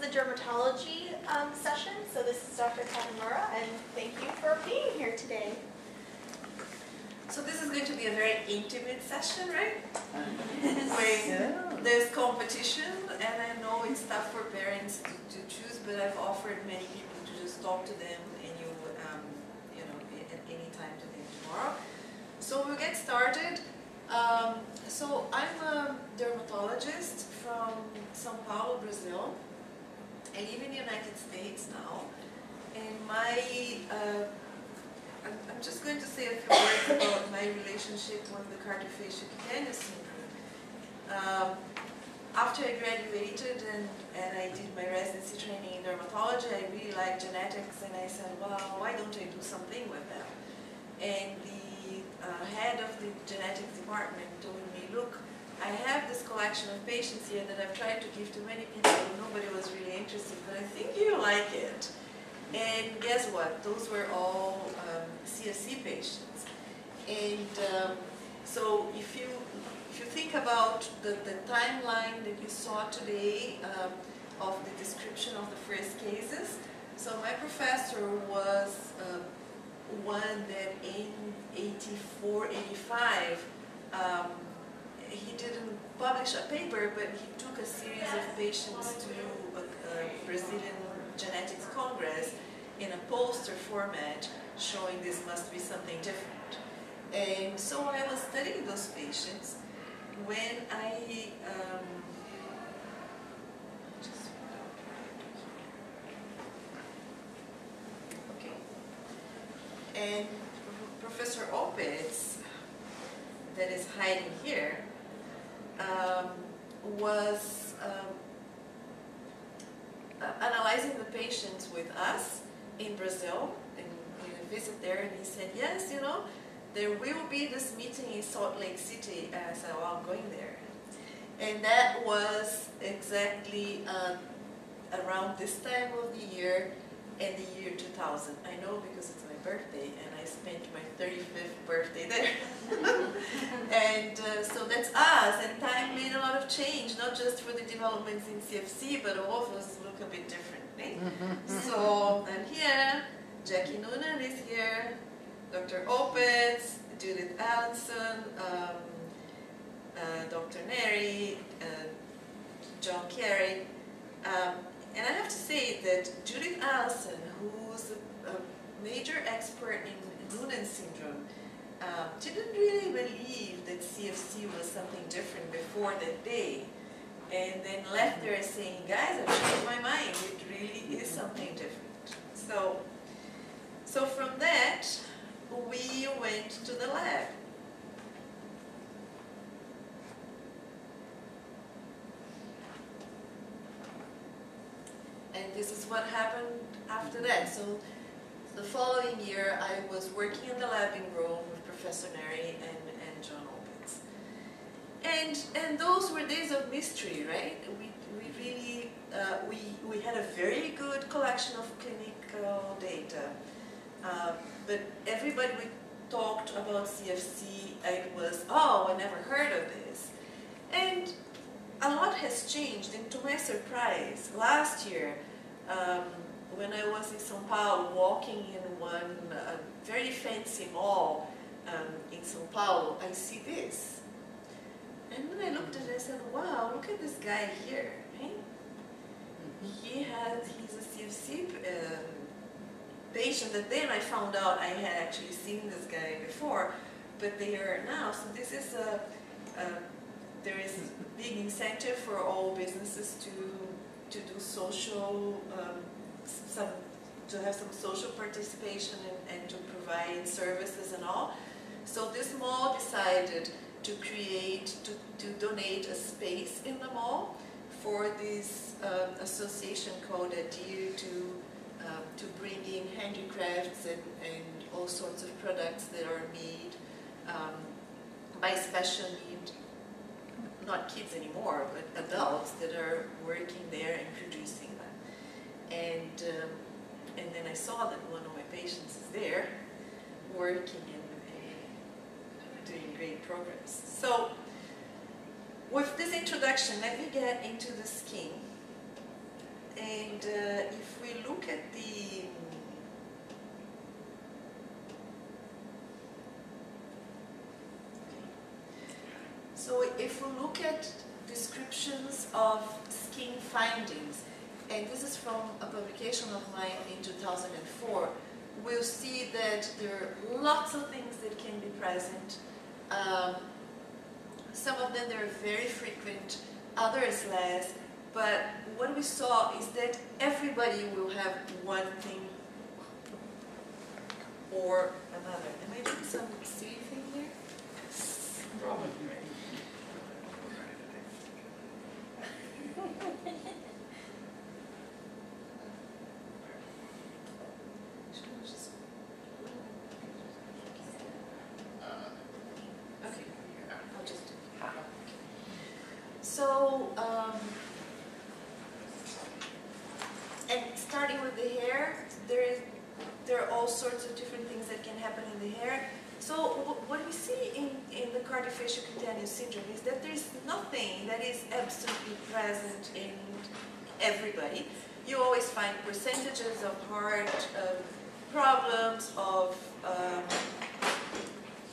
the dermatology session. So this is Dr. Kavamura, and thank you for being here today. So this is going to be a very intimate session, right? Where there's competition, and I know it's tough for parents to choose, but I've offered many people to just talk to them, and you know, at any time today, tomorrow. So we'll get started. So I'm a dermatologist from São Paulo, Brazil. I live in the United States now, and I'm just going to say a few words about my relationship with the cardiofacial cutaneous syndrome. After I graduated and I did my residency training in dermatology, I really liked genetics, and I said, well, why don't I do something with them? And the head of the genetics department told me, look, I have this collection of patients here that I've tried to give to many people, and nobody was really interested, but I think you like it. And guess what? Those were all CFC patients. And so if you think about the timeline that you saw today of the description of the first cases, so my professor was one that in 84, 85, he didn't publish a paper, but he took a series of patients to a Brazilian Genetics Congress in a poster format showing this must be something different. And so I was studying those patients when I and Professor Opitz, that is hiding here, was analyzing the patients with us in Brazil, and we visit there, and he said, yes, you know, there will be this meeting in Salt Lake City. And I said, well, I'm going there. And that was exactly around this time of the year, in the year 2000. I know because it's my birthday, and I spent my 35th birthday there. And so that's us, and time made a lot of change, not just for the developments in CFC, but all of us look a bit differently. So I'm here, Jackie Noonan is here, Dr. Opitz, Judith Allison, Dr. Neri, John Carey. And I have to say that Judith Allison, who's a major expert in Noonan syndrome, didn't really believe that CFC was something different before that day. And then left there saying, guys, I've changed my mind. It really is something different. So from that, we went to the lab. And this is what happened after that. So the following year, I was working in the labbing room with Professor Neri and John Opitz. And those were days of mystery, right? We really, we had a very good collection of clinical data. But everybody we talked about CFC, it was, oh, I never heard of this. And a lot has changed, and to my surprise, last year, when I was in São Paulo, walking in one very fancy mall in São Paulo, I see this. And when I looked at it, I said, wow, look at this guy here, right? He's a CFC patient that then I found out I had actually seen this guy before, but they are now. So this is there is a big incentive for all businesses to do social, to have some social participation and to provide services and all. So this mall decided to create, to donate a space in the mall for this association called Adhere to bring in handicrafts and all sorts of products that are made by special need, not kids anymore, but adults that are working there and producing them. And then I saw that one of my patients is there working and doing great progress. So with this introduction, let me get into the skin. And And if we look at the so if we look at descriptions of skin findings, and this is from a publication of mine in 2004, we'll see that there are lots of things that can be present. Some of them are very frequent, others less, but what we saw is that everybody will have one thing or another. Am I doing some silly thing here? Probably. Okay, I'll just do it. So, and starting with the hair, there are all sorts of different things that can happen in the hair. So what we see in the cardiofacial cutaneous syndrome is that there's nothing that is absolutely present in everybody. You always find percentages of heart problems, of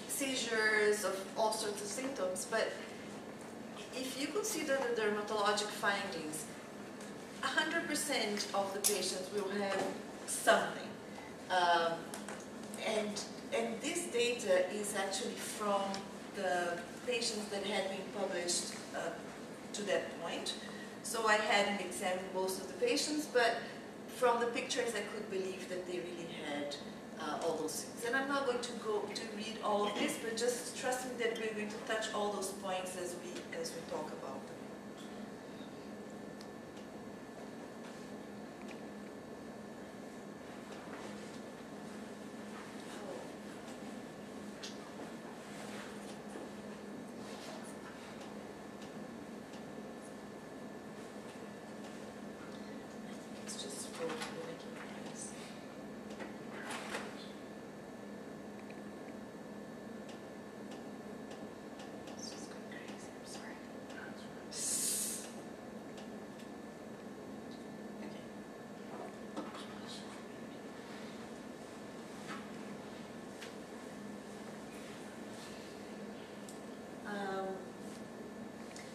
seizures, of all sorts of symptoms, but if you consider the dermatologic findings, 100% of the patients will have something. And this data is actually from the patients that had been published to that point. So I hadn't examined most of the patients, but from the pictures I could believe that they really had all those things. And I'm not going to go to read all of this, but just trust me that we're going to touch all those points as we talk about them.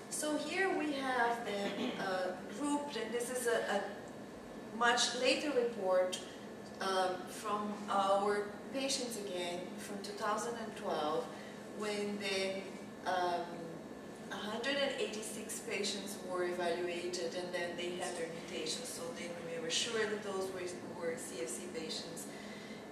So here we have them grouped, and this is a much later report from our patients again from 2012, when then 186 patients were evaluated, and then they had their mutations, so then we were sure that those were CFC patients,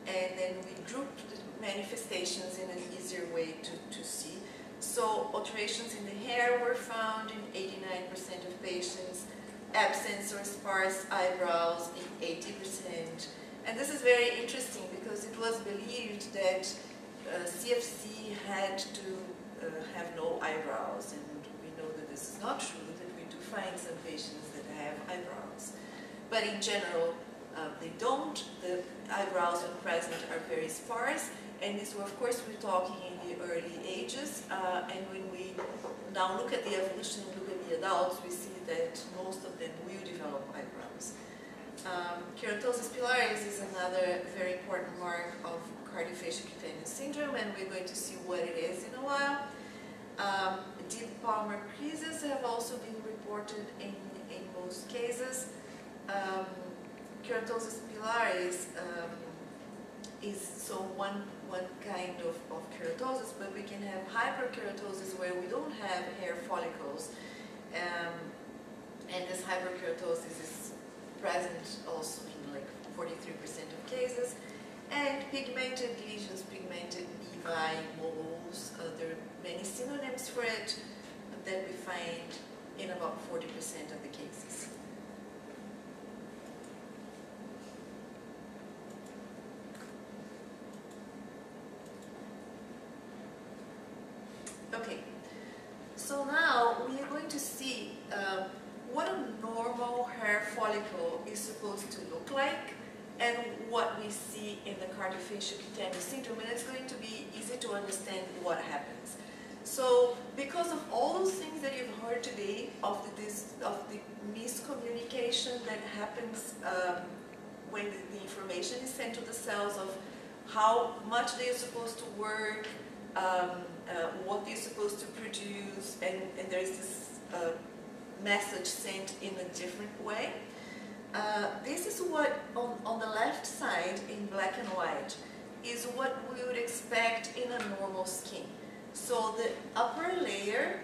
and then we grouped the manifestations in an easier way to see. So alterations in the hair were found in 89% of patients, absence or sparse eyebrows in 80%. And this is very interesting because it was believed that CFC had to have no eyebrows, and we know that this is not true, that we do find some patients that have eyebrows. But in general, they don't. The eyebrows when present are very sparse. And this, of course, we're talking in the early ages, and when we now look at the evolution, look at the adults, we see that most of them will develop eyebrows. Keratosis pilaris is another very important mark of cardiofacial cutaneous syndrome, and we're going to see what it is in a while. Deep palmar creases have also been reported in most cases. Keratosis pilaris is so one kind of keratosis, but we can have hyperkeratosis where we don't have hair follicles, and this hyperkeratosis is present also in like 43% of cases. And pigmented lesions, pigmented nevi, moles, there are many synonyms for it that we find in about 40% of the cases. Okay, so now we are going to see what a normal hair follicle is supposed to look like and what we see in the cardiofacial cutaneous syndrome, and it's going to be easy to understand what happens. So because of all those things that you've heard today, of the miscommunication that happens when the information is sent to the cells of how much they're supposed to work, what they're supposed to produce, and there is this message sent in a different way. This is what, on the left side in black and white, is what we would expect in a normal skin. So the upper layer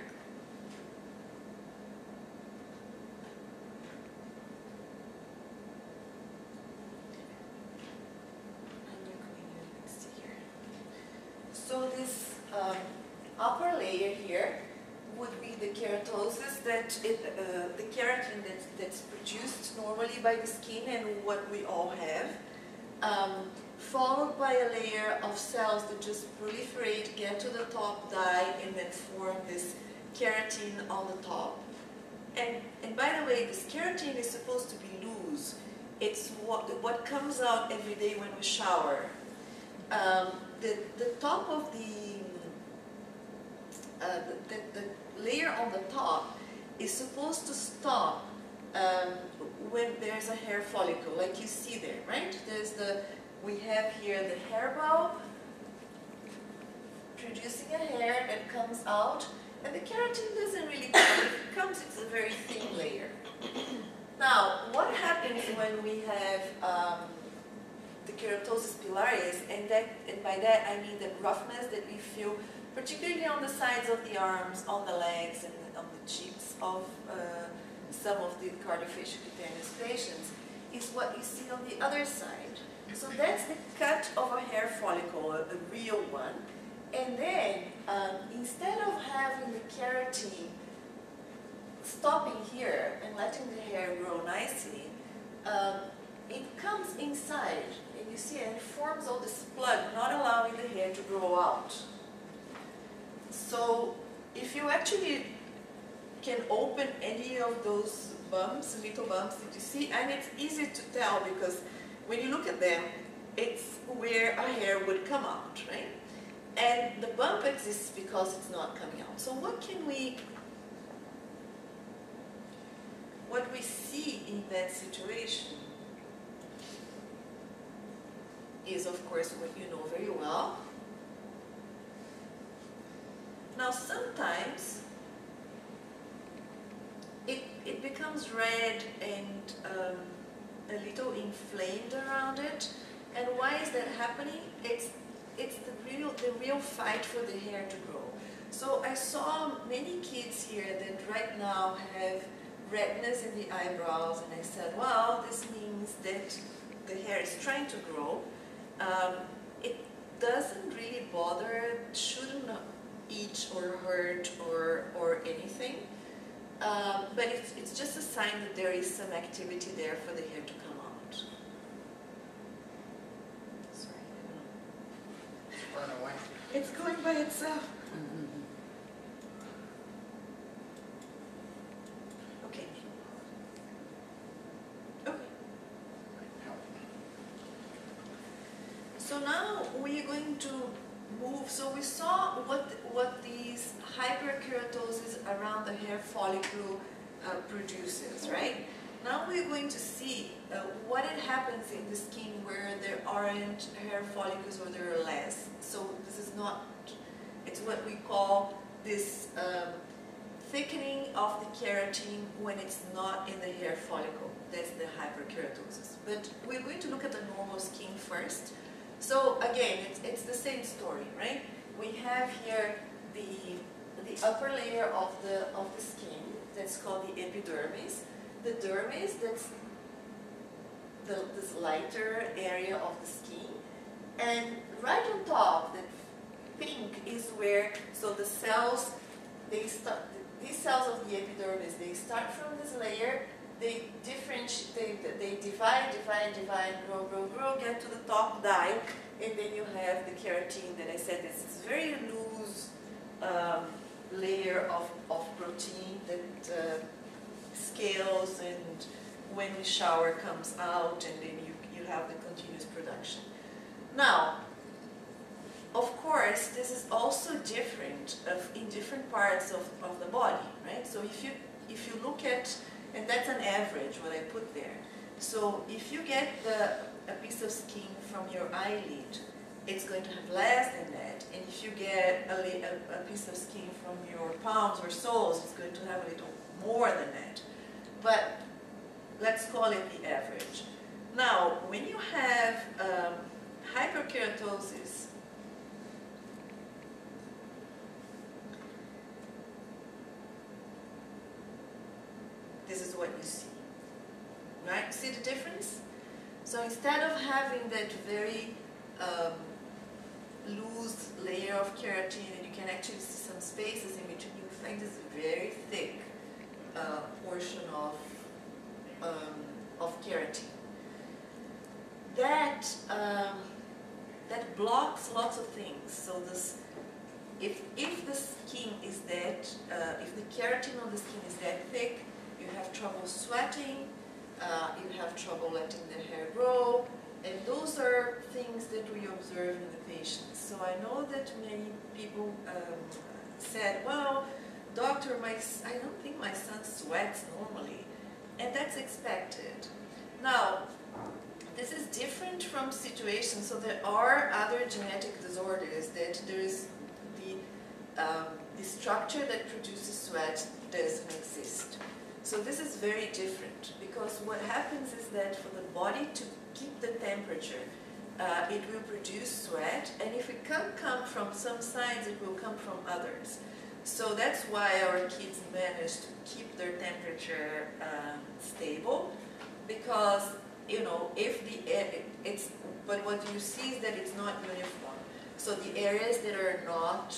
So this upper layer here would be the keratosis, the keratin that's produced normally by the skin and what we all have, followed by a layer of cells that just proliferate, get to the top, die, and then form this keratin on the top. And by the way, this keratin is supposed to be loose. It's what comes out every day when we shower. The top of the layer on the top is supposed to stop when there's a hair follicle, like you see there, right? We have here the hair bulb producing a hair that comes out, and the keratin doesn't really come. If it comes, it's a very thin layer. Now, what happens when we have the keratosis pilaris, and by that I mean the roughness that we feel, particularly on the sides of the arms, on the legs, and on the cheeks of some of the cardiofacial cutaneous patients, is what you see on the other side. So that's the cut of a hair follicle, a real one. And then, instead of having the keratin stopping here and letting the hair grow nicely, it comes inside, and you see it forms all this plug, not allowing the hair to grow out. So if you actually can open any of those bumps, little bumps that you see, and it's easy to tell because when you look at them, it's where a hair would come out, right? And the bump exists because it's not coming out. So what we see in that situation is, of course, what you know very well. Now, sometimes it becomes red and a little inflamed around it. And why is that happening? It's the real fight for the hair to grow. So I saw many kids here that right now have redness in the eyebrows, and I said, well, this means that the hair is trying to grow. It doesn't really bother, shouldn't itch or hurt or anything, but it's just a sign that there is some activity there for the hair to come out. Sorry, I don't know. Run away. It's going by itself. Okay. Okay. So now we are going to move. So we saw what these hyperkeratosis around the hair follicle produces, right? Now we're going to see what it happens in the skin where there aren't hair follicles or there are less. So this is not, it's what we call this thickening of the keratin when it's not in the hair follicle. That's the hyperkeratosis. But we're going to look at the normal skin first. So again, it's the same story, right? We have here the upper layer of the skin that's called the epidermis. The dermis, that's this lighter area of the skin, and right on top, the pink is where, so the cells, they start, these cells of the epidermis, they start from this layer, they differentiate, they divide, grow, get to the top, die, and then you have the keratin that I said is this very loose layer of protein that scales, and when we shower comes out, and then you have the continuous production. Now, of course, this is also different in different parts of the body, right? So if you look at, and that's an average, what I put there. So if you get a piece of skin from your eyelid, it's going to have less than that. And if you get a piece of skin from your palms or soles, it's going to have a little more than that. But let's call it the average. Now, when you have hyperkeratosis, this is what you see, right? See the difference? So instead of having that very loose layer of keratin, and you can actually see some spaces in between, you find this very thick portion of keratin. That blocks lots of things. So this, if the skin is that, if the keratin on the skin is that thick, you have trouble sweating, you have trouble letting the hair grow, and those are things that we observe in the patients. So I know that many people said, well, doctor, I don't think my son sweats normally, and that's expected. Now, this is different from situations, so there are other genetic disorders that there is the structure that produces sweat doesn't exist. So this is very different, because what happens is that for the body to keep the temperature, it will produce sweat, and if it can't come from some sides, it will come from others. So that's why our kids manage to keep their temperature stable, because, you know, if but what you see is that it's not uniform. So the areas that are not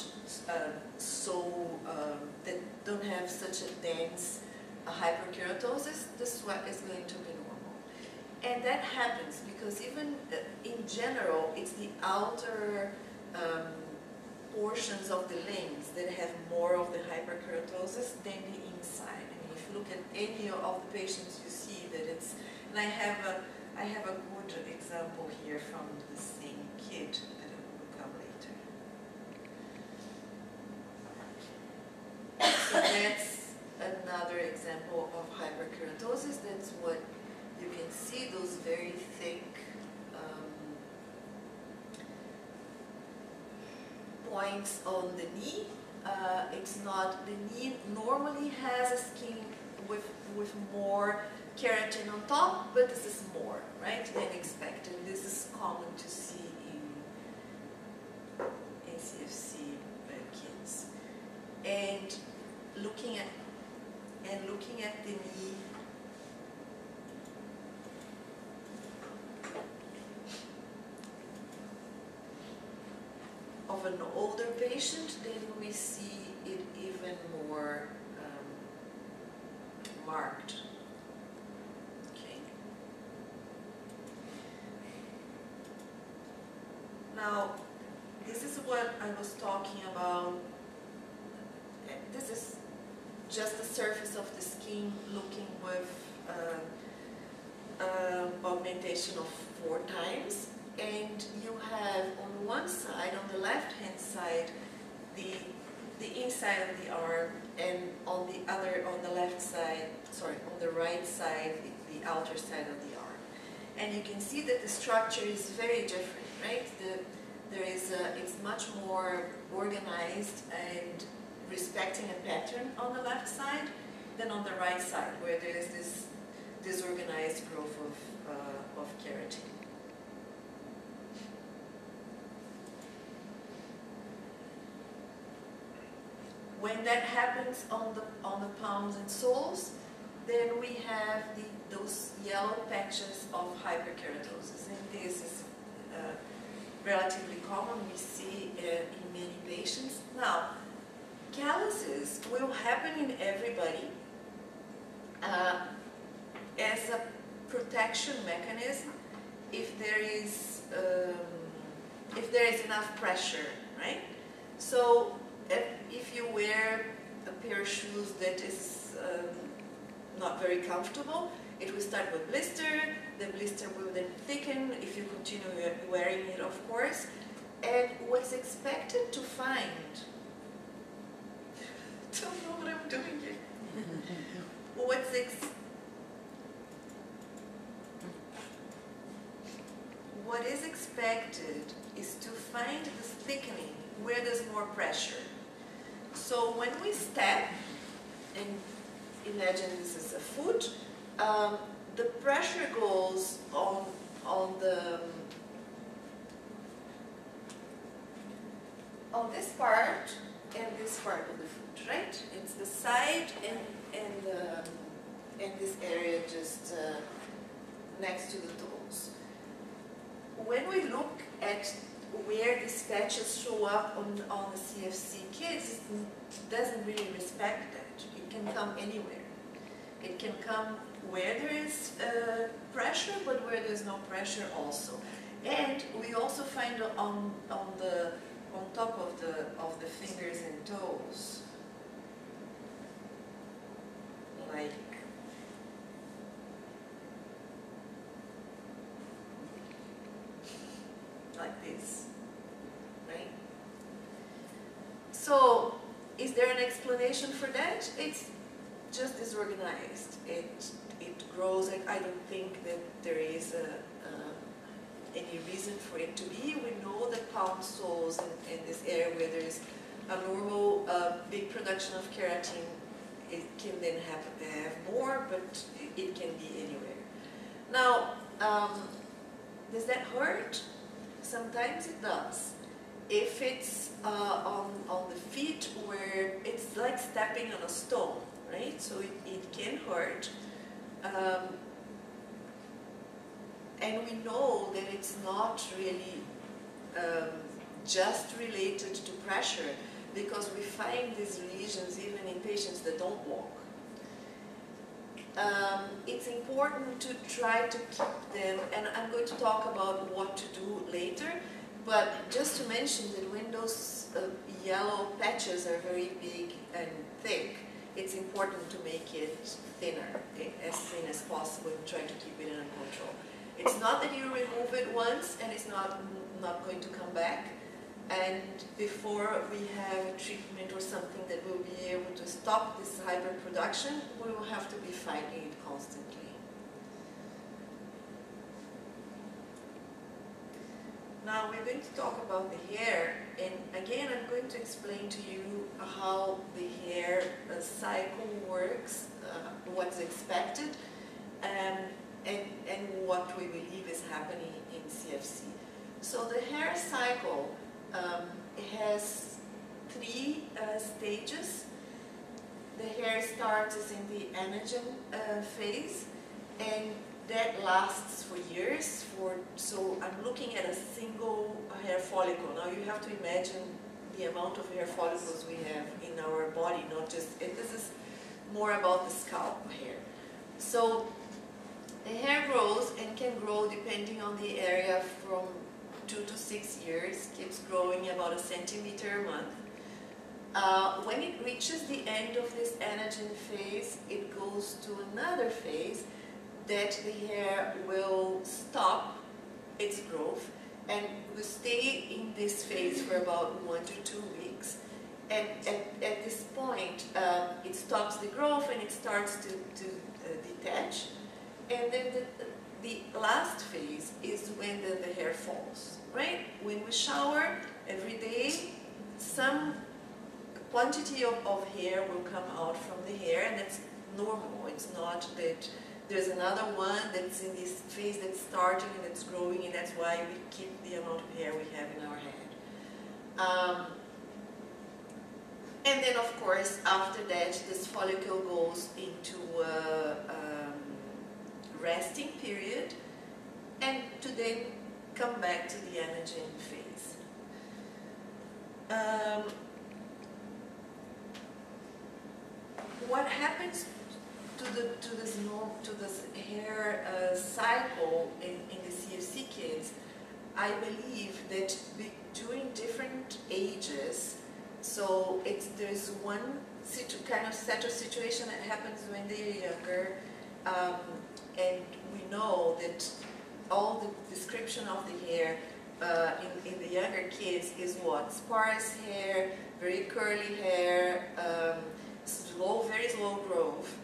that don't have such a dense hyperkeratosis, the sweat is going to be normal. And that happens because even in general, it's the outer portions of the limbs that have more of the hyperkeratosis than the inside. I mean, if you look at any of the patients, you see that it's, and I have a good example here from the same kid that will come later. So that's another example of hyperkeratosis. That's what you can see, those very thick points on the knee. It's not, the knee normally has a skin with more keratin on top, but this is more, right, than expected. This is common to see in CFC kids. And looking at the knee, of an older patient, then we see it even more marked. Okay. Now, this is what I was talking about. This is just the surface of the skin looking with augmentation of 4 times. And you have on one side, on the left-hand side, the inside of the arm, and on the left side, sorry, on the right side, the outer side of the arm. And you can see that the structure is very different, right? It's much more organized and respecting a pattern on the left side than on the right side, where there is this disorganized growth of keratin. When that happens on the palms and soles, then we have those yellow patches of hyperkeratosis, and this is relatively common. We see in many patients. Now, calluses will happen in everybody as a protection mechanism if there is enough pressure, right? So if you wear a pair of shoes that is not very comfortable, it will start with blister. The blister will then thicken if you continue wearing it, of course. And what's expected to find, don't know what I'm doing here. What is expected is to find this thickening where there's more pressure. So when we step, and imagine this is a foot, the pressure goes on this part and this part of the foot, right? It's the side and this area just next to the toes. When we look at where these patches show up on the CFC kids, it doesn't really respect that. It can come anywhere. It can come where there is pressure, but where there's no pressure also. And we also find on top of the fingers and toes, like this, right? So, is there an explanation for that? It's just disorganized. It grows. I don't think that there is any reason for it to be. We know that palm soles in this area where there is a normal big production of keratin, it can then have more, but it can be anywhere. Now, does that hurt? Sometimes it does. If it's on the feet where it's like stepping on a stone, right? So it can hurt. And we know that it's not really just related to pressure, because we find these lesions even in patients that don't walk. It's important to try to keep them, and I'm going to talk about what to do later, but just to mention that when those yellow patches are very big and thick, it's important to make it thinner, okay, as thin as possible, and try to keep it under control. It's not that you remove it once and it's not going to come back, and before we have a treatment or something that will be able to stop this hyperproduction, we will have to be fighting it constantly. Now we're going to talk about the hair, and again I'm going to explain to you how the hair cycle works, what's expected, and what we believe is happening in CFC. So the hair cycle has 3 stages. The hair starts in the anagen phase, and that lasts for years. So I'm looking at a single hair follicle. Now you have to imagine the amount of hair follicles we have in our body, not just, this is more about the scalp hair. So the hair grows and can grow depending on the area from 2 to 6 years, keeps growing about 1 centimeter a month. When it reaches the end of this anagen phase, it goes to another phase that the hair will stop its growth and will stay in this phase for about 1 to 2 weeks. And at this point, it stops the growth and it starts to detach. And then the last phase is when the hair falls, right? When we shower every day, some quantity of hair will come out from the hair, and that's normal. It's not that there's another one that's in this phase that's starting and it's growing, and that's why we keep the amount of hair we have in our head. And then, of course, after that, this follicle goes into resting period, and to then come back to the anagen phase. What happens to this hair cycle in the CFC kids? I believe that during different ages, so there's one kind of set of situation that happens when they're younger. And we know that all the description of the hair in the younger kids is what? Sparse hair, very curly hair, very slow growth,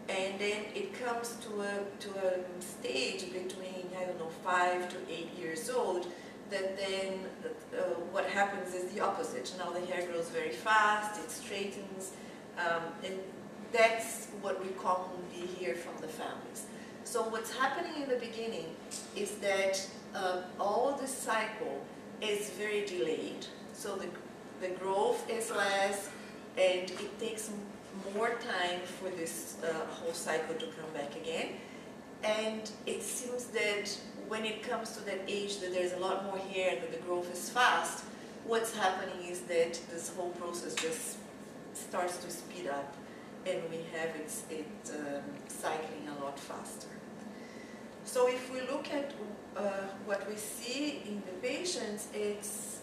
and then it comes to a stage between, I don't know, 5 to 8 years old, that then what happens is the opposite. Now the hair grows very fast, it straightens, and that's what we commonly hear from the families. So what's happening in the beginning is that all this cycle is very delayed. So the growth is less, and it takes more time for this whole cycle to come back again. And it seems that when it comes to that age that there's a lot more hair and that the growth is fast, what's happening is that this whole process just starts to speed up, and we have it cycling a lot faster. So if we look at what we see in the patients, it's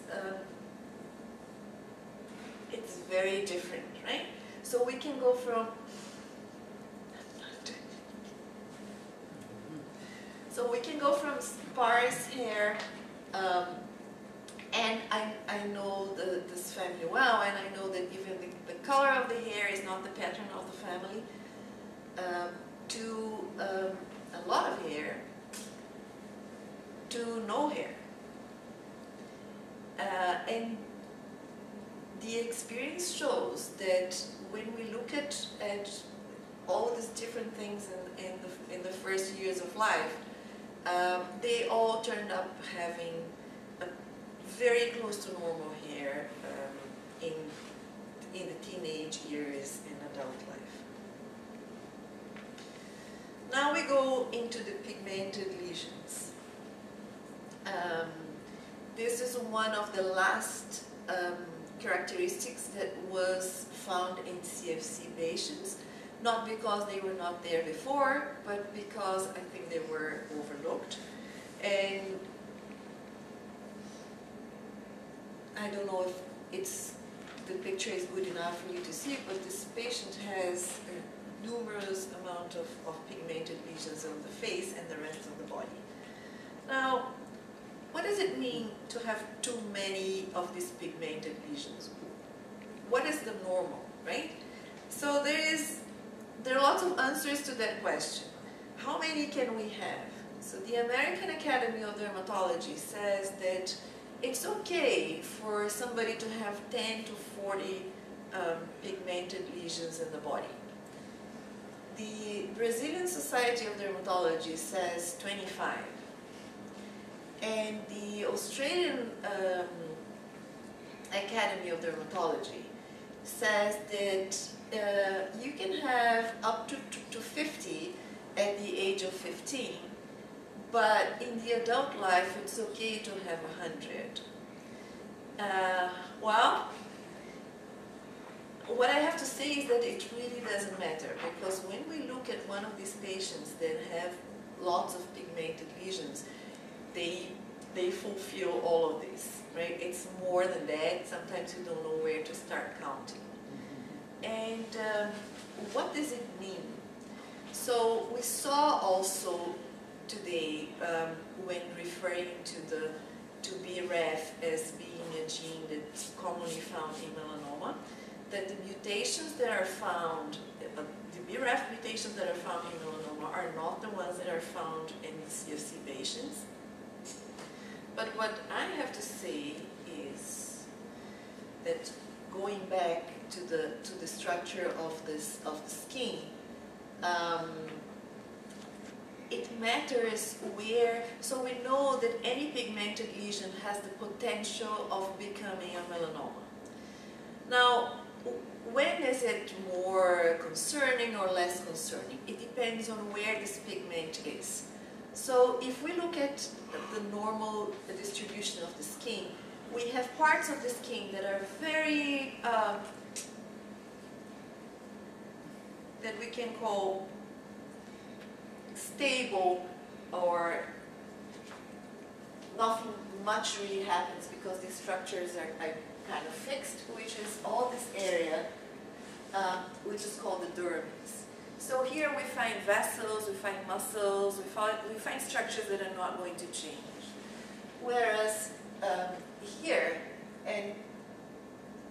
very different, right? So we can go from sparse hair, and I know this family well, and I know that even the color of the hair is not the pattern of the family, to a lot of hair, to no hair. And the experience shows that when we look at all these different things in the first years of life, they all turned up having a very close to normal hair in the teenage years and adult life. Now we go into the pigmented lesions. This is one of the last characteristics that was found in CFC patients, not because they were not there before, but because I think they were overlooked. And I don't know if the picture is good enough for you to see, but this patient has a numerous amount of pigmented lesions on the face and the rest of the body. Now, what does it mean to have too many of these pigmented lesions? What is the normal, right? So there are lots of answers to that question. How many can we have? So the American Academy of Dermatology says that it's okay for somebody to have 10 to 40 pigmented lesions in the body. The Brazilian Society of Dermatology says 25. And the Australian Academy of Dermatology says that you can have up to 50 at the age of 15, but in the adult life it's okay to have 100. Well, what I have to say is that it really doesn't matter, because when we look at one of these patients that have lots of pigmented lesions, they fulfill all of this, right? It's more than that. Sometimes you don't know where to start counting. And what does it mean? So we saw also today, when referring to BRAF as being a gene that's commonly found in melanoma, that the mutations that are found, the BRAF mutations that are found in melanoma are not the ones that are found in the CFC patients. But what I have to say is that going back to the structure of the skin, it matters where. So we know that any pigmented lesion has the potential of becoming a melanoma. Now, when is it more concerning or less concerning? It depends on where this pigment is. So if we look at the normal distribution of the skin, we have parts of the skin that are very, that we can call stable, or nothing much really happens because these structures are kind of fixed, which is all this area, which is called the dermis. So here we find vessels, we find muscles, we find structures that are not going to change. Whereas here, and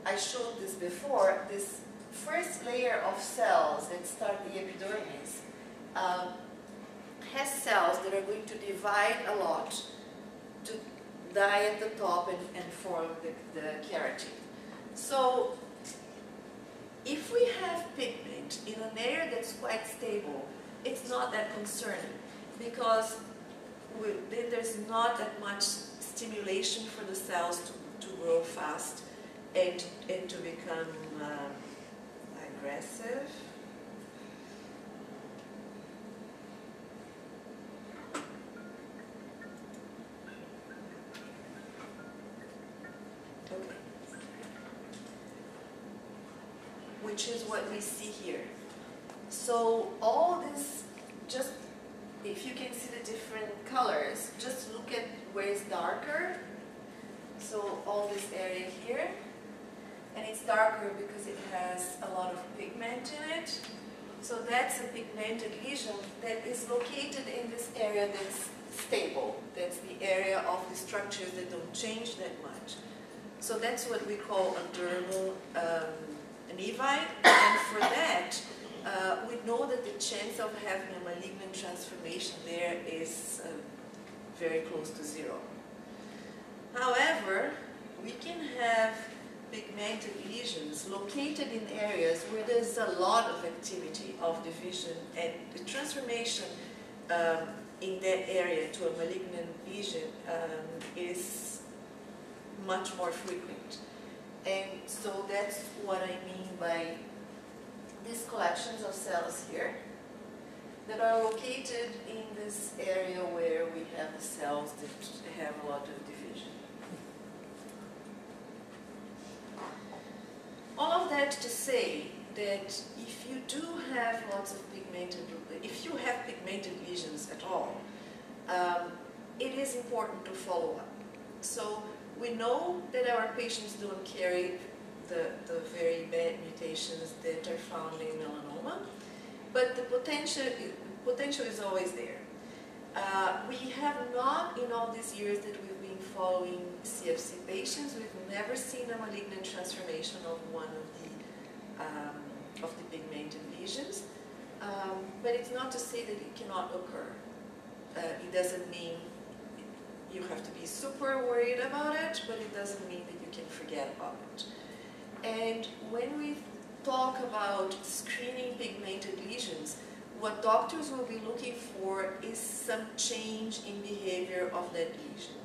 I showed this before, this first layer of cells that start the epidermis has cells that are going to divide a lot to die at the top and form the keratin. So if we have pigment in an area that's quite stable, it's not that concerning because then there's not that much stimulation for the cells to grow fast and to become aggressive. Okay. Which is what we see here. So all this, just if you can see the different colors, just look at where it's darker. So all this area here, and it's darker because it has a lot of pigment in it. So that's a pigmented lesion that is located in this area that's stable. That's the area of the structures that don't change that much. So that's what we call a dermal Nevi, and for that, we know that the chance of having a malignant transformation there is very close to zero. However, we can have pigmented lesions located in areas where there's a lot of activity of division, and the transformation in that area to a malignant lesion is much more frequent. And so that's what I mean by these collections of cells here that are located in this area where we have the cells that have a lot of division. All of that to say that if you do have lots of pigmented, if you have pigmented lesions at all, it is important to follow up. So we know that our patients don't carry the very bad mutations that are found in melanoma, but the potential is always there. We have not, in all these years that we've been following CFC patients, we've never seen a malignant transformation of one of the pigmented lesions. But it's not to say that it cannot occur. It doesn't mean you have to be super worried about it, but it doesn't mean that you can forget about it. And when we talk about screening pigmented lesions, what doctors will be looking for is some change in behavior of that lesion.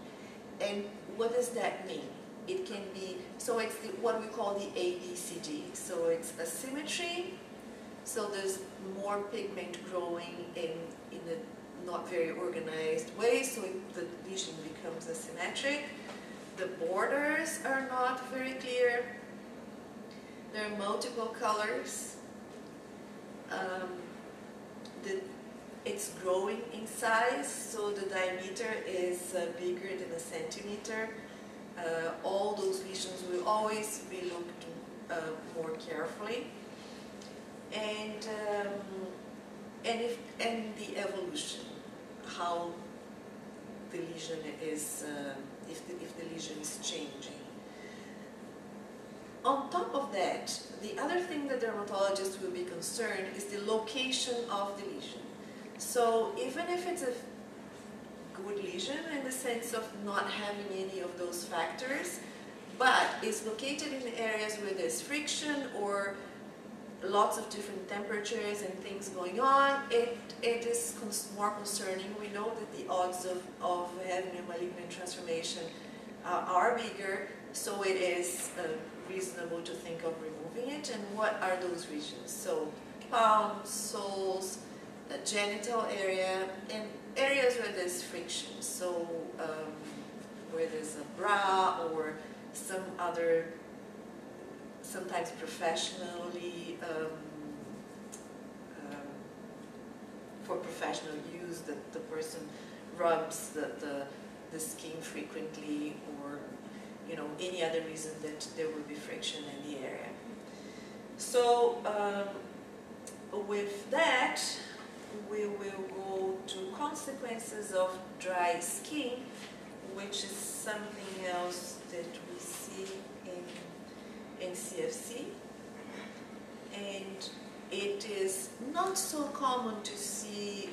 And what does that mean? It can be, so it's what we call the ABCD. So it's asymmetry, so there's more pigment growing in a not very organized way, so the lesion becomes asymmetric. The borders are not very clear. There are multiple colors. It's growing in size, so the diameter is bigger than a centimeter. All those lesions will always be looked more carefully. And the evolution, how the lesion is, if the lesion is changing. On top of that, the other thing that dermatologists will be concerned is the location of the lesion. So even if it's a good lesion in the sense of not having any of those factors, but is located in areas where there's friction or lots of different temperatures and things going on, it is more concerning. We know that the odds of having a malignant transformation are bigger, so it is reasonable to think of removing it. And what are those regions? So palms, soles, the genital area, and areas where there's friction. So where there's a bra or some other, sometimes professionally, for professional use, that the person rubs the skin frequently, or any other reason that there will be friction in the area. So with that, we will go to consequences of dry skin, which is something else that we see in CFC. And it is not so common to see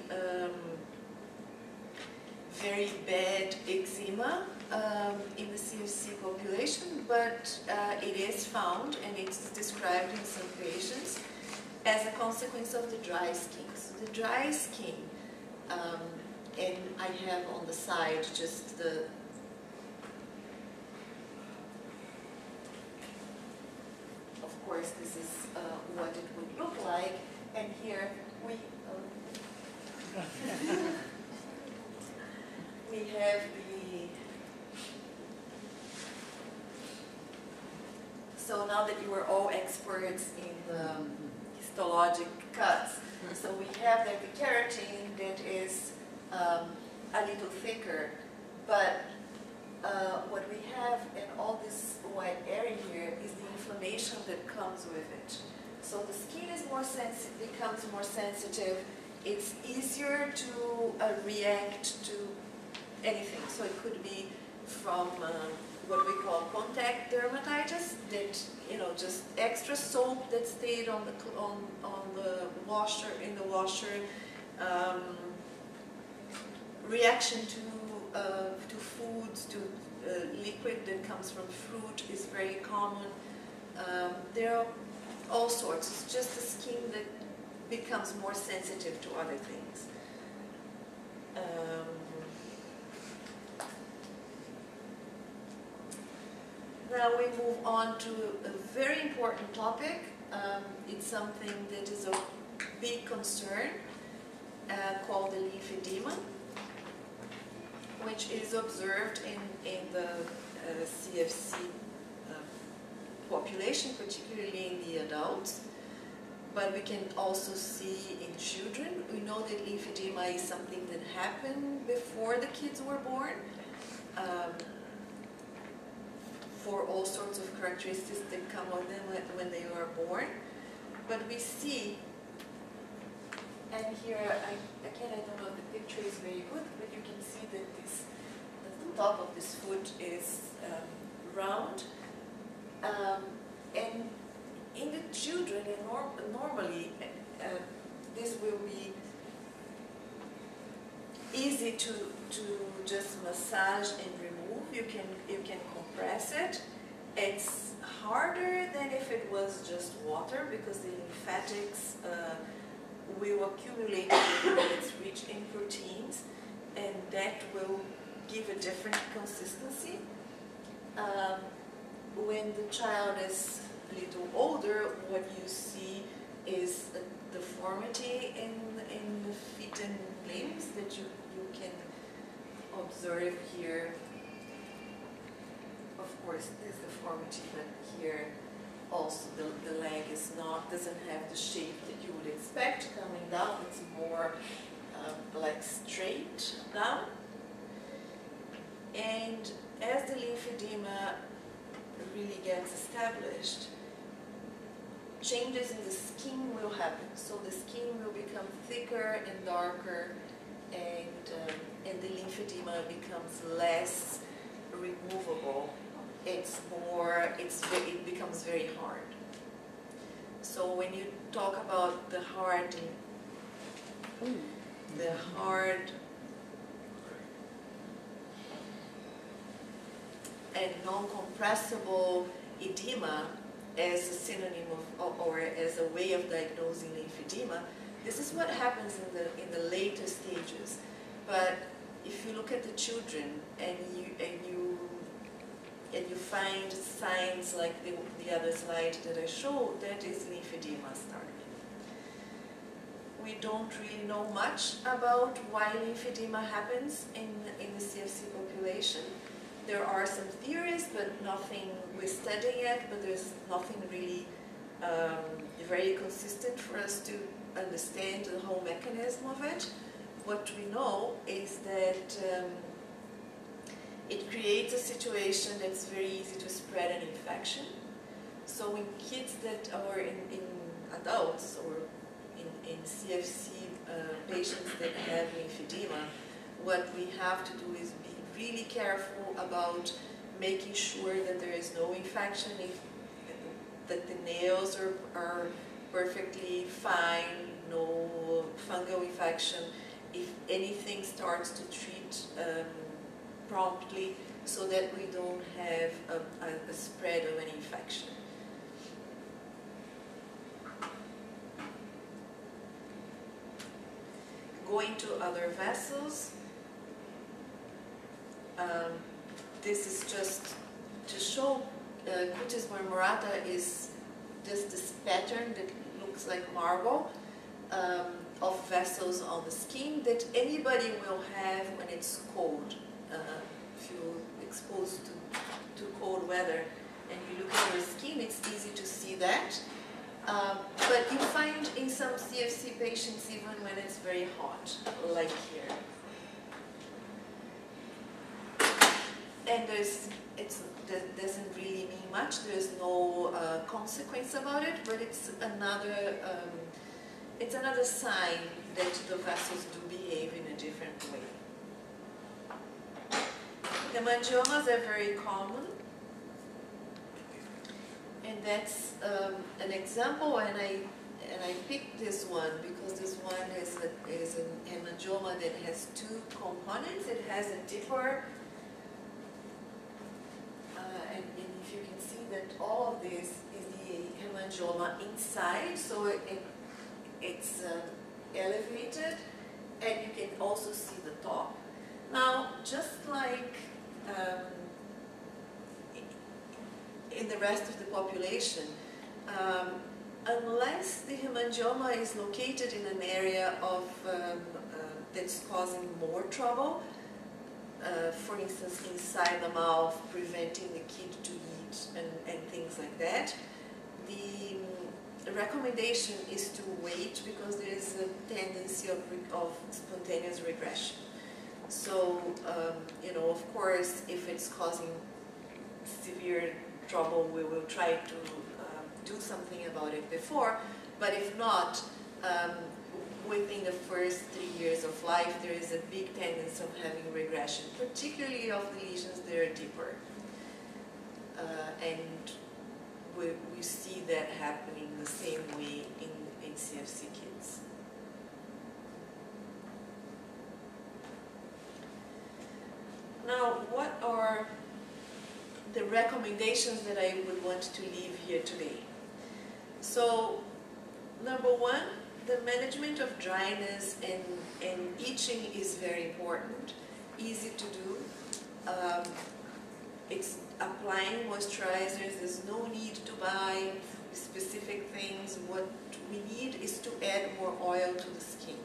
very bad eczema in the CFC population, but it is found, and it's described in some patients as a consequence of the dry skin. So the dry skin, and I have on the side just the of course this is what it would look like, and here we we have the, so now that you are all experts in the histologic cuts, so we have that the keratin that is a little thicker, but what we have in all this white area here is the inflammation that comes with it. So the skin is more sensitive, becomes more sensitive. It's easier to react to anything. So it could be from what we call contact dermatitis, that, you know, just extra soap that stayed on the washer, in the washer, reaction to foods, to liquid that comes from fruit is very common. There are all sorts. It's just the skin that becomes more sensitive to other things. Now we move on to a very important topic. It's something that is of big concern, called the lymphedema, which is observed in the CFC population, particularly in the adults, but we can also see in children. We know that lymphedema is something that happened before the kids were born, for all sorts of characteristics that come with them when they are born. But we see, and here, again, I don't know if the picture is very good, but you can see that the top of this foot is round. And in the children, normally, this will be easy to just massage and remove. You can compress it. It's harder than if it was just water, because the lymphatics will accumulate when it's rich in proteins, and that will give a different consistency. When the child is a little older, what you see is a deformity in the feet and limbs that you can observe here. Of course, there's deformity, but here also the leg doesn't have the shape that you would expect coming down. It's more like straight down. And as the lymphedema really gets established, changes in the skin will happen. So the skin will become thicker and darker, and the lymphedema becomes less removable. It becomes very hard. So when you talk about the hard and non-compressible edema as a synonym of, or as a way of diagnosing lymphedema, this is what happens in the later stages. But if you look at the children and you find signs like the other slide that I showed, that is lymphedema starting. We don't really know much about why lymphedema happens in the CFC population. There are some theories, but nothing we're studying yet, but there's nothing really very consistent for us to understand the whole mechanism of it. What we know is that it creates a situation that's very easy to spread an infection. So in kids that are in adults or in CFC patients that have lymphedema, what we have to do is be really careful about making sure that there is no infection, that the nails are perfectly fine, no fungal infection. If anything, starts to treat promptly so that we don't have a spread of an infection. Going to other vessels, this is just to show cutis marmorata is just this pattern that looks like marble of vessels on the skin that anybody will have when it's cold. If you're exposed to cold weather and you look at your skin, it's easy to see that. But you find in some CFC patients even when it's very hot, like here. And that doesn't really mean much. There's no consequence about it, but it's another sign that the vessels do behave in a different way. Hemangiomas are very common. And that's an example, and I picked this one because this one is an hemangioma that has two components. It has a deeper, and if you can see that all of this is the hemangioma inside, so it's elevated, and you can also see the top. Now, just like in the rest of the population, unless the hemangioma is located in an area of that's causing more trouble, for instance inside the mouth, preventing the kid to eat and things like that, the recommendation is to wait because there is a tendency of spontaneous regression. So, you know, of course, if it's causing severe trouble, we will try to do something about it before, but if not, within the first 3 years of life, there is a big tendency of having regression, particularly of the lesions that are deeper. And we see that happening the same way in CFC kids. Now, what are the recommendations that I would want to leave here today? So, number one, the management of dryness and itching is very important, easy to do. It's applying moisturizers, there's no need to buy specific things. What we need is to add more oil to the skin.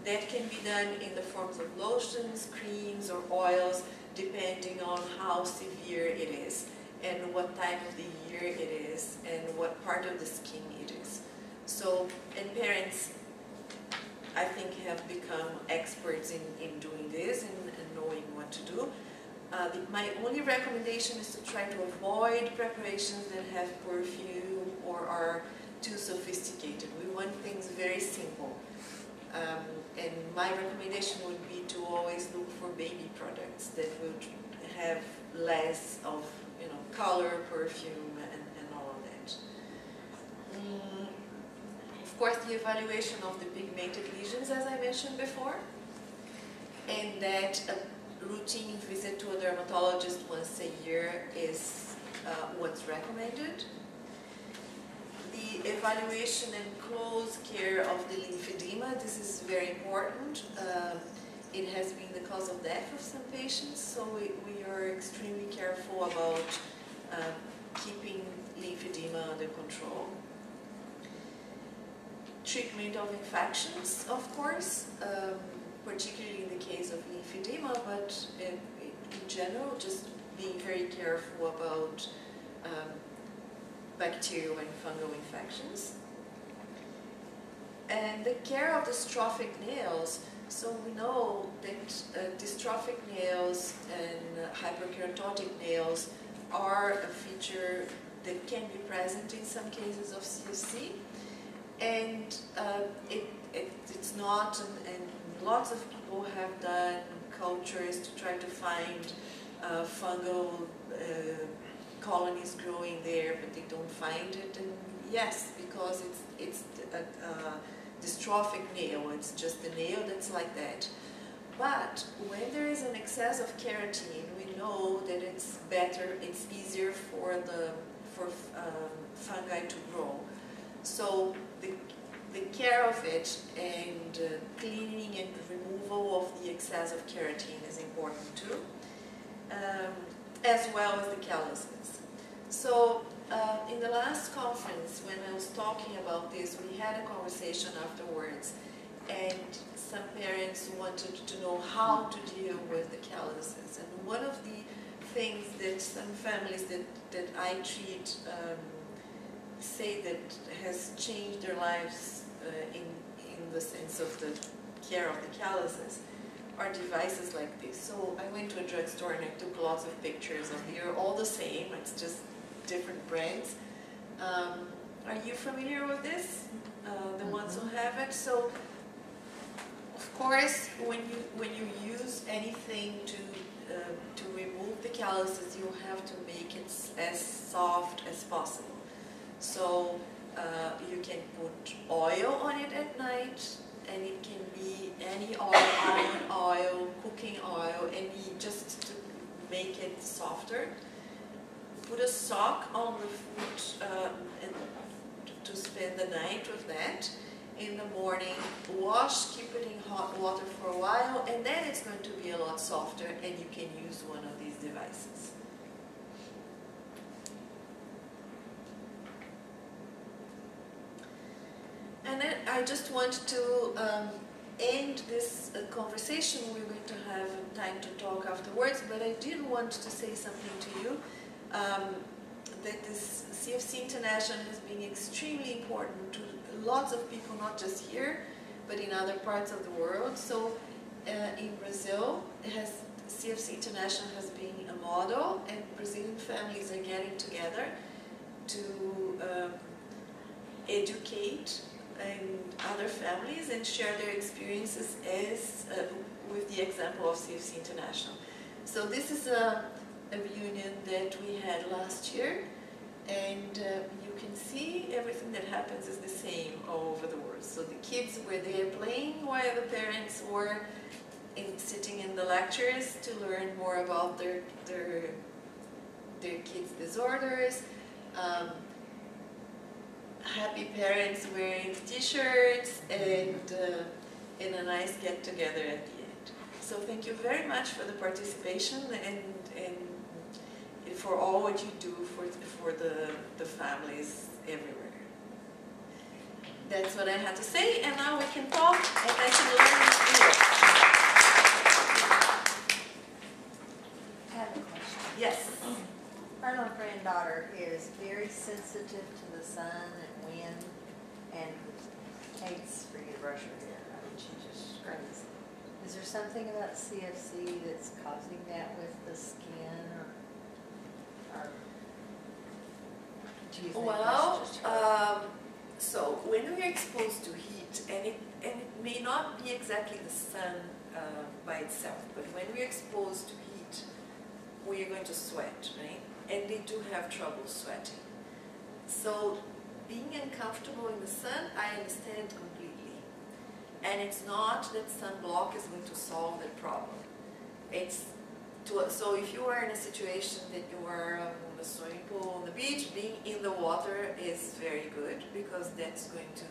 That can be done in the forms of lotions, creams, or oils, depending on how severe it is, and what time of the year it is, and what part of the skin it is. So, and parents, I think, have become experts in doing this and knowing what to do. My only recommendation is to try to avoid preparations that have perfume or are too sophisticated. We want things very simple. And my recommendation would be to always look for baby products that would have less of, you know, color, perfume, and all of that. Of course, the evaluation of the pigmented lesions, as I mentioned before, and that a routine visit to a dermatologist once a year is what's recommended. The evaluation and close care of the lymphedema, this is very important. It has been the cause of death of some patients, so we are extremely careful about keeping lymphedema under control. Treatment of infections, of course, particularly in the case of lymphedema, but in general, just being very careful about bacterial and fungal infections. And the care of dystrophic nails. So we know that dystrophic nails and hyperkeratotic nails are a feature that can be present in some cases of CFC. And it's not, and lots of people have done cultures to try to find fungal colonies growing there, but they don't find it. And yes, because it's a dystrophic nail. It's just a nail that's like that. But when there is an excess of keratin, we know that it's better, it's easier for fungi to grow. So the care of it and cleaning and removal of the excess of keratin is important too, as well as the calluses. So in the last conference, when I was talking about this, we had a conversation afterwards, and some parents wanted to know how to deal with the calluses. And one of the things that some families that I treat say that has changed their lives in the sense of the care of the calluses are devices like this. So I went to a drugstore and I took lots of pictures of they're all the same, it's just different brands. Are you familiar with this? The ones who have it? So of course, when you use anything to remove the calluses, you have to make it as soft as possible. So you can put oil on it at night, and it can be any oil, almond oil, cooking oil, just to make it softer. Put a sock on the foot and to spend the night with that. In the morning, wash, keep it in hot water for a while, and then it's going to be a lot softer, and you can use one of these devices. And then I just want to end this conversation. We're going to have time to talk afterwards, but I did want to say something to you. That this CFC International has been extremely important to lots of people, not just here, but in other parts of the world. So in Brazil, CFC International has been a model, and Brazilian families are getting together to educate and other families and share their experiences as with the example of CFC International. So this is a reunion that we had last year, and you can see everything that happens is the same all over the world. So the kids were there playing while the parents were sitting in the lectures to learn more about their kids' disorders. Happy parents wearing t-shirts and a nice get-together at the end. So thank you very much for the participation and for all what you do for the families everywhere. That's what I had to say, and now we can talk and I can learn here. I have a question. Yes. Our little granddaughter is very sensitive to the sun and wind and hates for you to brush her hair. I mean, she just screams. Is there something about CFC that's causing that with the skin, or do you think Well, that's just her? so when we're exposed to heat, and it may not be exactly the sun by itself, but when we're exposed to heat, we are going to sweat, right? And they do have trouble sweating. So being uncomfortable in the sun, I understand completely. And it's not that sunblock is going to solve that problem. So if you are in a situation that you are on the swimming pool on the beach, being in the water is very good, because that's going to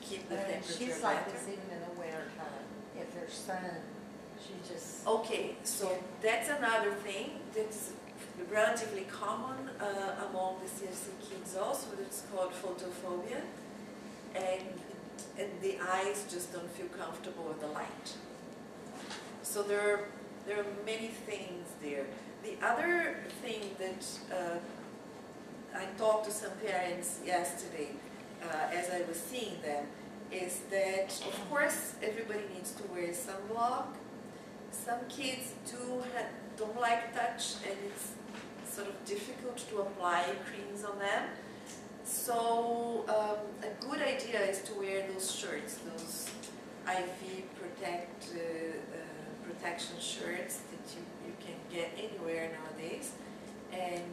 keep the temperature She's better. like this even in the winter time. If there's sun, she just... Okay, so that's another thing that's relatively common among the CFC kids also. It's called photophobia, and the eyes just don't feel comfortable with the light. So there are many things there. The other thing that I talked to some parents yesterday as I was seeing them is that, of course, everybody needs to wear sunblock. Some kids don't like touch, and it's sort of difficult to apply creams on them. So a good idea is to wear those shirts, those IV protection shirts that you can get anywhere nowadays. And,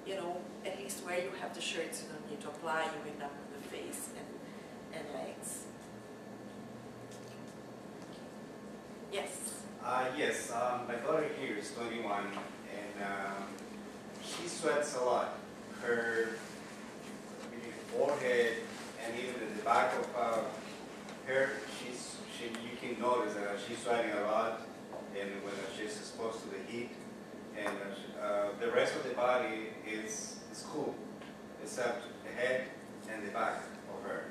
you know, at least where you have the shirts, you don't need to apply, you end up with the face and legs. Yes? Yes, my daughter here is 21, and she sweats a lot. Her forehead and even at the back of her, you can notice that she's sweating a lot, and when she's exposed to the heat, and the rest of the body is cool, except the head and the back of her.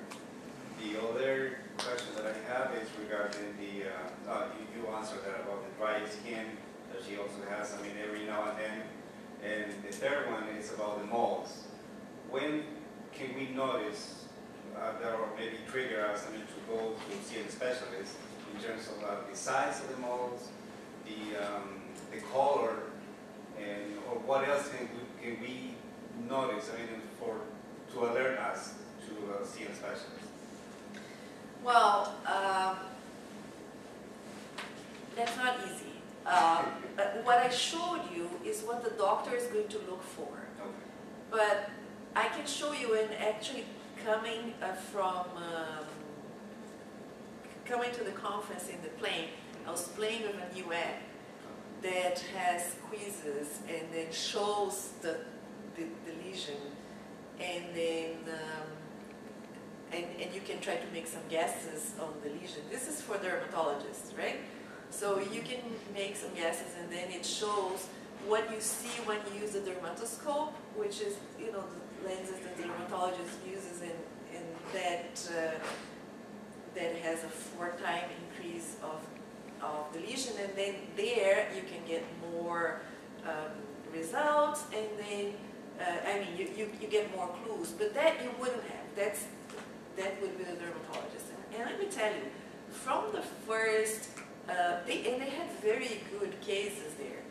The other question that I have is regarding the, you answered that about the dry skin that she also has, I mean, every now and then. And the third one is about the moles. When can we notice that, or maybe trigger us, I mean, to go to see a specialist in terms of the size of the moles, the color, and or what else can we notice, I mean, to alert us to see a specialist? Well, that's not easy. But what I showed you is what the doctor is going to look for. Okay. But I can show you, and actually coming coming to the conference in the plane, I was playing with a new app that has quizzes and then shows the lesion, and then and you can try to make some guesses on the lesion. This is for dermatologists, right? So you can make some guesses, and then it shows what you see when you use the dermatoscope, which is, you know, the lenses that the dermatologist uses, in that has a 4-time increase of the lesion, and then there you can get more results, and then I mean you get more clues, but that you wouldn't have. That would be the dermatologist. And let me tell you, from the first, they had very good cases there.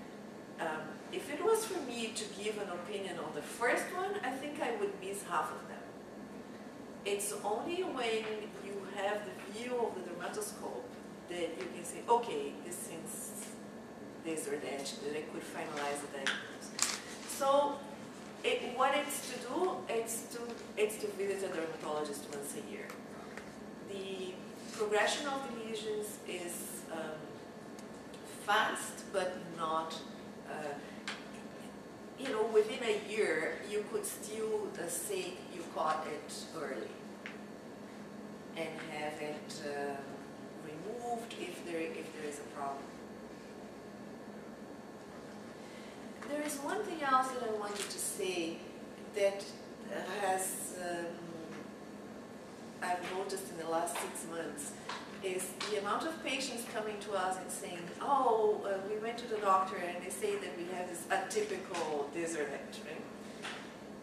If it was for me to give an opinion on the first one, I think I would miss half of them. It's only when you have the view of the dermatoscope that you can say, okay, this seems this or that I could finalize the diagnosis. So what it's to do, it's to visit a dermatologist once a year. The progression of the lesions is fast, but not, you know, within a year, you could still say you caught it early and have it removed if there is a problem. There is one thing else that I wanted to say that has, I've noticed in the last 6 months, is the amount of patients coming to us and saying, oh, we went to the doctor and they say that we have this atypical this or that, right?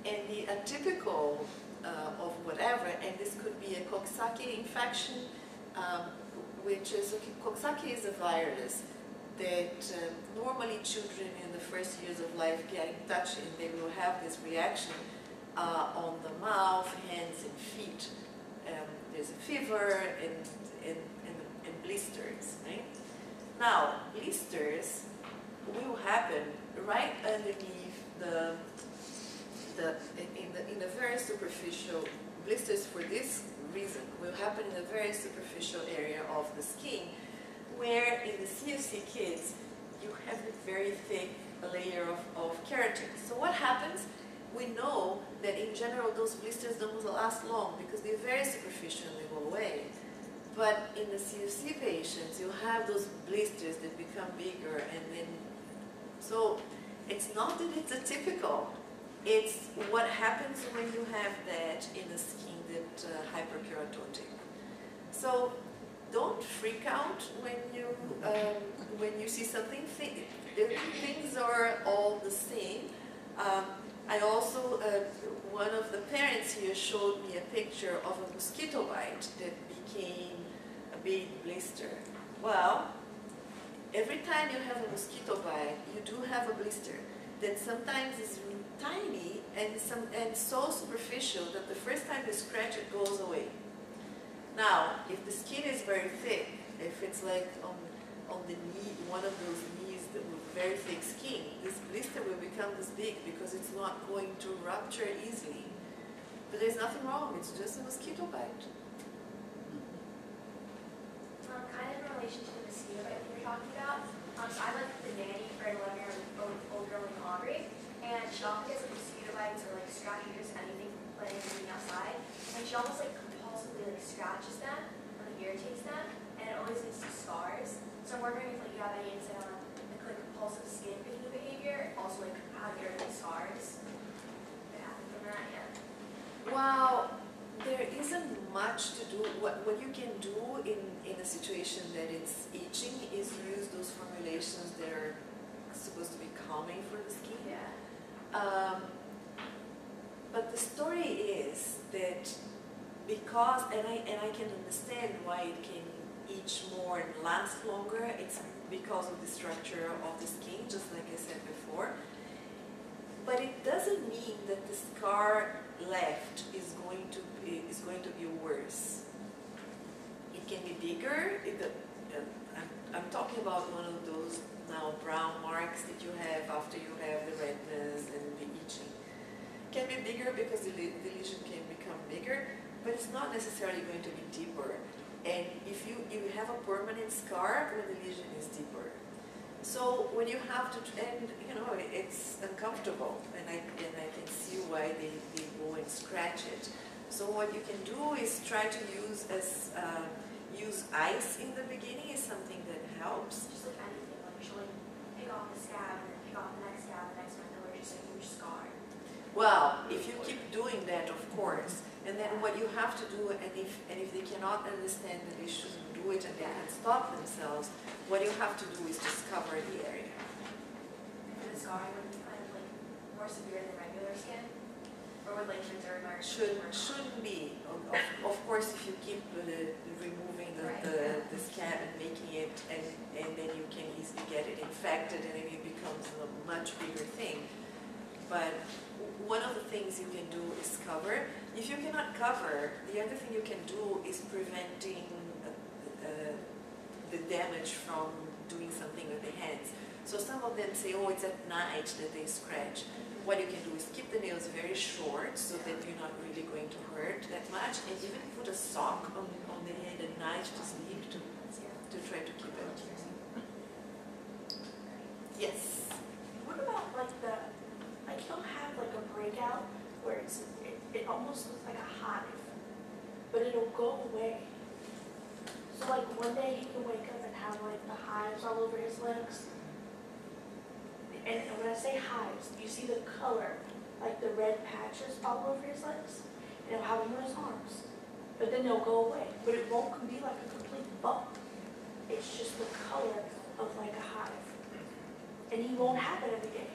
And the atypical of whatever, and this could be a Coxsackie infection, which is, Coxsackie is a virus that normally children in the first years of life get in touch, and they will have this reaction on the mouth, hands, and feet. There's a fever and blisters, right? Now, blisters will happen right underneath in the very superficial, blisters for this reason will happen in a very superficial area of the skin, where in the CFC kids, you have a very thick layer of keratin. So what happens? We know that in general those blisters don't last long because they're very superficial and they go away. But in the CFC patients, you have those blisters that become bigger, and then, so it's not that it's atypical, it's what happens when you have that in the skin that hyperkeratotic. So don't freak out when you see something. Things are all the same. I also, one of the parents here showed me a picture of a mosquito bite that became a big blister. Well, every time you have a mosquito bite, you do have a blister that sometimes is tiny and so superficial that the first time you scratch it goes away. Now, if the skin is very thick If it's like on the knee, one of those knees that with very thick skin, this blister will become this big because it's not going to rupture easily. But there's nothing wrong, it's just a mosquito bite. Kind of in relation to the mosquito bite we were talking about. So I'm like the nanny for an 11-year-old old girl named Aubrey, and she often gets like mosquito bites or like scratches, just anything playing being outside, and she almost like compulsively like scratches them or like irritates them, and it always leads to scars. So I'm wondering if like you have any insight on like compulsive skin picking behavior, also like how to get rid of scars that happen from that. Yeah. Well, there isn't much to do. What you can do in a situation that it's itching is use those formulations that are supposed to be calming for the skin. Yeah. But the story is that because, and I can understand why it can itch more and last longer, it's because of the structure of the skin, just like I said before. But it doesn't mean that the scar left is going to be worse. It can be bigger. I'm talking about one of those now brown marks that you have after you have the redness and the itching. It can be bigger because the lesion can become bigger, but it's not necessarily going to be deeper. And if you have a permanent scar, then the lesion is deeper. So when you have to, and you know, it's uncomfortable, and I can see why they go and scratch it. So what you can do is try to use ice in the beginning is something that helps. Just like anything, like she'll like pick off the scab and then pick off the next scab, the next one, until there's just a huge scar. Well, if you keep doing that, of course, and then what you have to do, and if they cannot understand that they shouldn't do it and they can stop themselves, what you have to do is just cover the area. And the scarring would be kind of like more severe than regular skin, or would like derm marks? Shouldn't be. Of course, if you keep removing the scab and making it, and then you can easily get it infected, and then it becomes a much bigger thing. But one of the things you can do is cover. If you cannot cover, the other thing you can do is preventing the damage from doing something with the hands. So some of them say, oh, it's at night that they scratch. What you can do is keep the nails very short so that you're not really going to hurt that much, and even put a sock on the head at night to sleep to try to keep it. Yes? What about like you'll have like a breakout where it almost looks like a hive, but it'll go away. So like one day he can wake up and have like the hives all over his legs. And when I say hives, you see the color, like the red patches all over his legs. And he'll have them on his arms. But then they'll go away. But it won't be like a complete bump. It's just the color of like a hive. And he won't have it every day.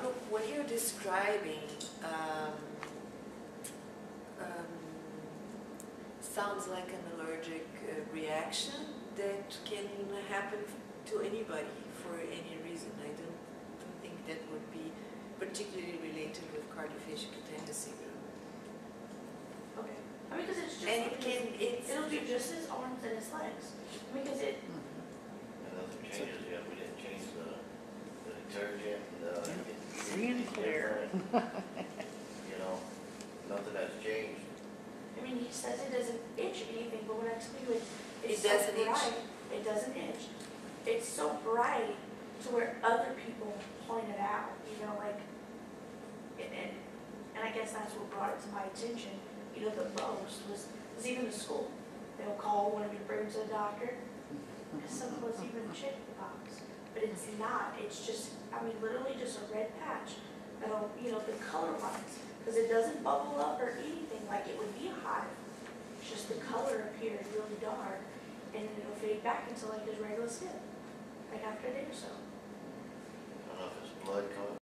Look, what you're describing sounds like an allergic reaction that can happen to anybody for any reason. I don't think that would be particularly related with cardiophagic cutaneous syndrome. Okay. I mean, because it's just And it'll do just his arms and his legs. Because it. And nothing changes yet. We didn't change the detergent. Really clear. You know, nothing has changed. I mean, he says it doesn't itch anything, but when I tell you it's doesn't so itch. bright, it doesn't itch. It's so bright to where other people point it out, you know, like, and I guess that's what brought it to my attention, you know, the most was even the school. They'll call one of your bring to the doctor, because some of us even check the box, but it's not. It's just, I mean, literally just a red patch that'll, you know, the color lines, because it doesn't bubble up or anything like it would be a hive. It's just the color appears really dark, and then it'll fade back into like his regular skin, like after a day or so. I don't know if it's blood coming